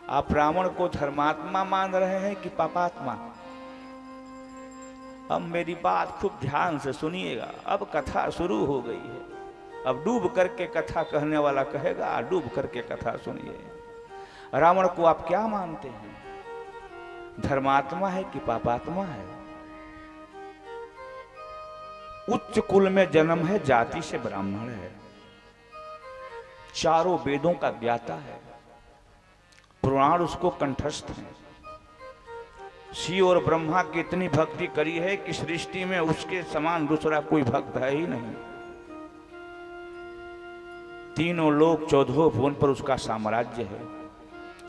आप रावण को धर्मात्मा मान रहे हैं कि पापात्मा? अब मेरी बात खूब ध्यान से सुनिएगा। अब कथा शुरू हो गई है। अब डूब करके कथा कहने वाला कहेगा, डूब करके कथा सुनिए। रावण को आप क्या मानते हैं? धर्मात्मा है कि पापात्मा है? उच्च कुल में जन्म है, जाति से ब्राह्मण है, चारों वेदों का ज्ञाता है, पुराण उसको कंठस्थ है। शिव और ब्रह्मा की इतनी भक्ति करी है कि सृष्टि में उसके समान दूसरा कोई भक्त है ही नहीं। तीनों लोक 14 भुवन पर उसका साम्राज्य है,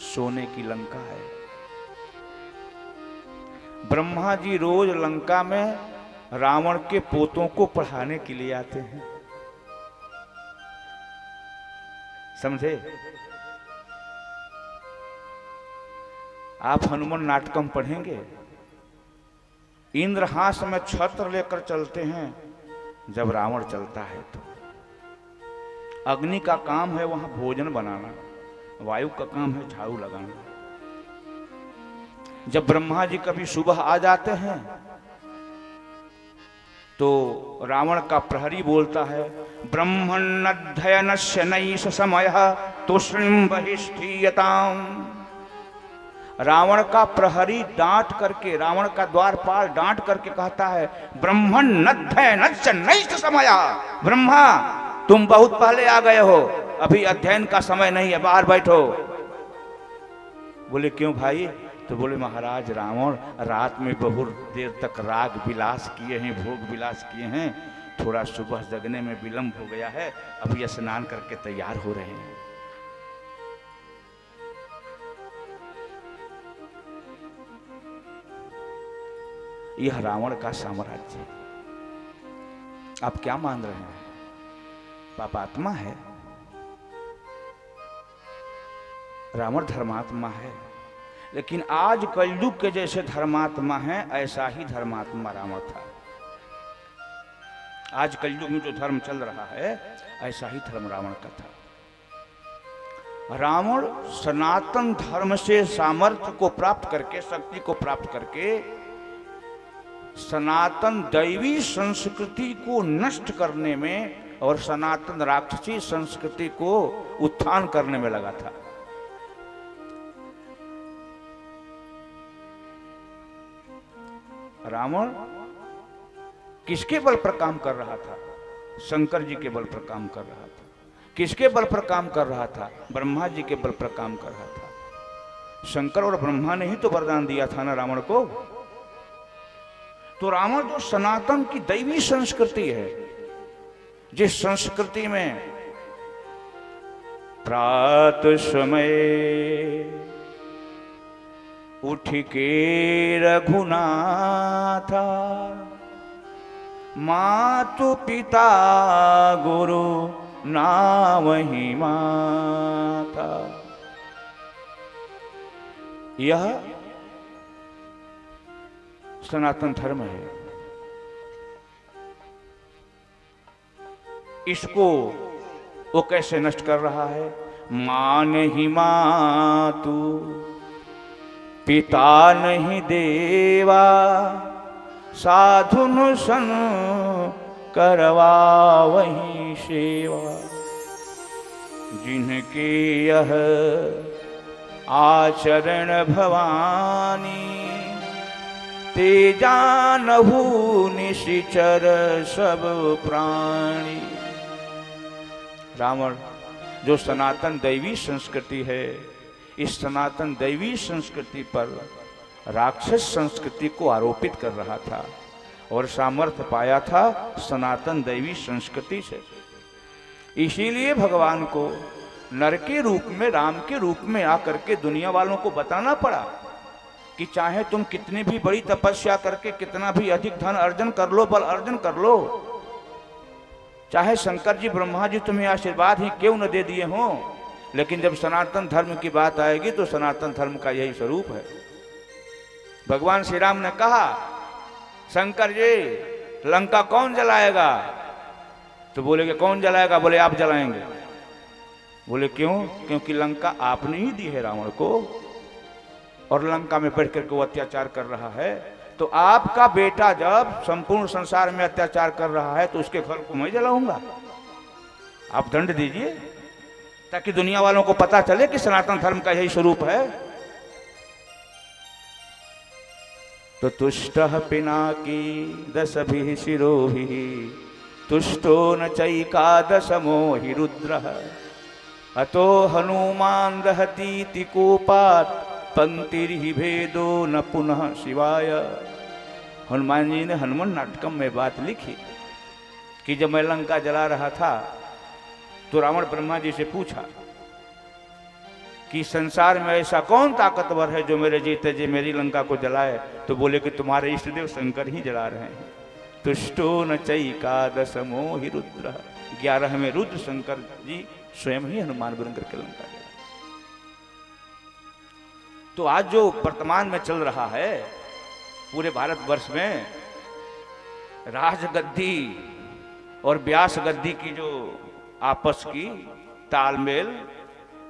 सोने की लंका है। ब्रह्मा जी रोज लंका में रावण के पोतों को पढ़ाने के लिए आते हैं, समझे? आप हनुमान नाटकम पढ़ेंगे, इंद्रहास में छत्र लेकर चलते हैं, जब रावण चलता है तो अग्नि का काम है वहां भोजन बनाना, वायु का काम है झाड़ू लगाना। जब ब्रह्मा जी कभी सुबह आ जाते हैं तो रावण का प्रहरी बोलता है, ब्रह्मण्यध्ययनस्य नैष समयः तुष्णीं बहिष्ठीयताम्। रावण का प्रहरी डांट करके, रावण का द्वारपाल डांट करके कहता है, ब्रह्मण्यध्ययनस्य नैष समयः। ब्रह्मा तुम बहुत पहले आ गए हो, अभी अध्ययन का समय नहीं है, बाहर बैठो। बोले क्यों भाई? तो बोले महाराज रावण रात में बहुत देर तक राग विलास किए हैं, भोग विलास किए हैं, थोड़ा सुबह जगने में विलंब हो गया है, अभी स्नान करके तैयार हो रहे हैं। यह रावण का साम्राज्य है। आप क्या मान रहे हैं? पापात्मा है, रावण धर्मात्मा है। लेकिन आज कलयुग के जैसे धर्मात्मा है, ऐसा ही धर्मात्मा रावण था। आज कलयुग में जो धर्म चल रहा है, ऐसा ही धर्म रावण का था। रावण सनातन धर्म से सामर्थ्य को प्राप्त करके, शक्ति को प्राप्त करके, सनातन दैवी संस्कृति को नष्ट करने में और सनातन राक्षसी संस्कृति को उत्थान करने में लगा था। रावण किसके बल पर काम कर रहा था? शंकर जी के बल पर काम कर रहा था। किसके बल पर काम कर रहा था? ब्रह्मा जी के बल पर काम कर रहा था। शंकर और ब्रह्मा ने ही तो वरदान दिया था ना रावण को। तो रावण जो सनातन की दैवी संस्कृति है, जिस संस्कृति में प्रातः समय उठ के रघुनाथा, मातु पिता गुरु नावहि माता, यह सनातन धर्म है। इसको वो कैसे नष्ट कर रहा है? मान ही मातु पिता नहीं देवा, साधुन सन करवा वही सेवा। जिनके यह आचरण भवानी, ते जानहु निशिचर सब प्राणी। रावण जो सनातन दैवी संस्कृति है, इस सनातन दैवी संस्कृति पर राक्षस संस्कृति को आरोपित कर रहा था और सामर्थ्य पाया था सनातन दैवी संस्कृति से। इसीलिए भगवान को नर के रूप में, राम के रूप में आकर के दुनिया वालों को बताना पड़ा कि चाहे तुम कितनी भी बड़ी तपस्या करके कितना भी अधिक धन अर्जन कर लो, बल अर्जन कर लो, चाहे शंकर जी ब्रह्मा जी तुम्हें आशीर्वाद ही क्यों न दे दिए हों, लेकिन जब सनातन धर्म की बात आएगी तो सनातन धर्म का यही स्वरूप है। भगवान श्री राम ने कहा, शंकर जी लंका कौन जलाएगा? तो बोले कि कौन जलाएगा? बोले आप जलाएंगे। बोले क्यों? क्योंकि लंका आपने ही दी है रावण को, और लंका में बैठ करके वो अत्याचार कर रहा है, तो आपका बेटा जब संपूर्ण संसार में अत्याचार कर रहा है तो उसके घर को मैं जलाऊंगा? आप दंड दीजिए ताकि दुनिया वालों को पता चले कि सनातन धर्म का यही स्वरूप है। तो तुष्ट पिनाकी दश भी शिरो भी तुष्टो न चैकादशमो हि रुद्र अतो हनुमान रहती कोपात पंक्तिर्हि भेदो न पुनः शिवाय। हनुमान जी ने हनुमान नाटकम में बात लिखी कि जब मैं लंका जला रहा था तो रावण ब्रह्मा जी से पूछा कि संसार में ऐसा कौन ताकतवर है जो मेरे जीते जी मेरी लंका को जलाए? तो बोले कि तुम्हारे इष्टदेव शंकर ही जला रहे हैं। तुष्टो न चैकादशमो हि रुद्र, 11वें रुद्र शंकर जी स्वयं ही हनुमान बन करके लंका जला। तो आज जो वर्तमान में चल रहा है पूरे भारतवर्ष में, राजगद्दी और व्यास गद्दी की जो आपस की तालमेल,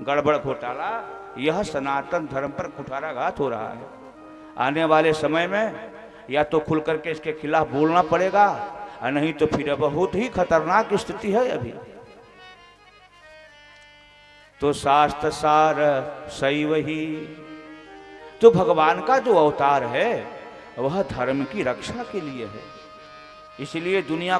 गड़बड़ घोटाला, यह सनातन धर्म पर कुठाराघात हो रहा है। आने वाले समय में या तो खुल करके इसके खिलाफ बोलना पड़ेगा और नहीं तो फिर बहुत ही खतरनाक स्थिति है अभी। तो शास्त्र सार शैव ही, तो भगवान का जो अवतार है वह धर्म की रक्षा के लिए है। इसलिए दुनिया